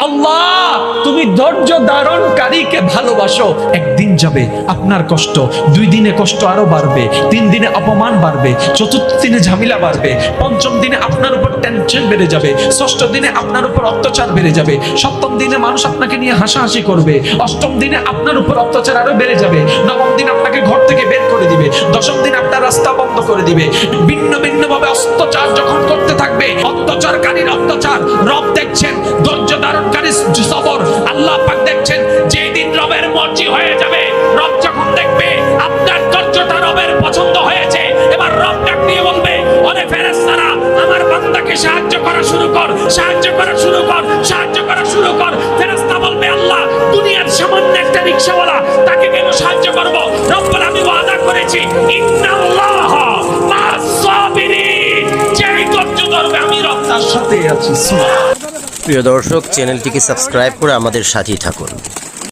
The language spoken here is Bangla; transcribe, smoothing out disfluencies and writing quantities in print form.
আল্লাহ তুমি ধৈর্য ধারণকারীকে ভালোবাসো। একদিন যাবে আপনার কষ্ট, 2 দিনে কষ্ট আরো বাড়বে, 3 দিনে অপমান বাড়বে, 4th দিনে ঝামেলা বাড়বে, 5ম দিনে আপনার উপর টেনশন বেড়ে যাবে, 6ষ্ঠ দিনে আপনার উপর অত্যাচার বেড়ে যাবে, 7ম দিনে মানুষ আপনাকে নিয়ে হাসাহাসি করবে, 8ম দিনে আপনার উপর অত্যাচার আরো বেড়ে যাবে, 9ম দিন আপনাকে ঘর থেকে বের করে দিবে, 10ম দিন আপনার রাস্তা বন্ধ করে দিবে। ভিন্ন ভিন্ন ভাবে অত্যাচার যখন করতে থাকবে, অত্যাচারকারীর অত্যাচার রব দেখছেন, ধৈর্য ধারণকারীর সবর আল্লাহ পাক দেখছেন। যেই দিন রবের মর্জি হয়ে যাবে, রব যখন দেখবে আপনার ধৈর্যটা রবের পছন্দ হয়েছে, এবার রব ডাক দিয়ে বলবে, ওরে ফেরেশতারা আমার বান্দাকে সাহায্য করা শুরু কর, সাহায্য করা শুরু কর, সাহায্য করা শুরু কর। ফেরেশতা বলবে, আল্লাহ দুনিয়ার সামান্য একটা রিকশাওয়ালা, তাকে কেন সাহায্য করব? রব বলে, আমি ওয়াদা করেছি ইন্নাল্লাহ মা'আস সাবিরিন, যেই ধৈর্য ধরবে আমি রব তার সাথে আছি। প্রিয় দর্শক, চ্যানেলটিকে সাবস্ক্রাইব করে আমাদের সাথেই থাকুন।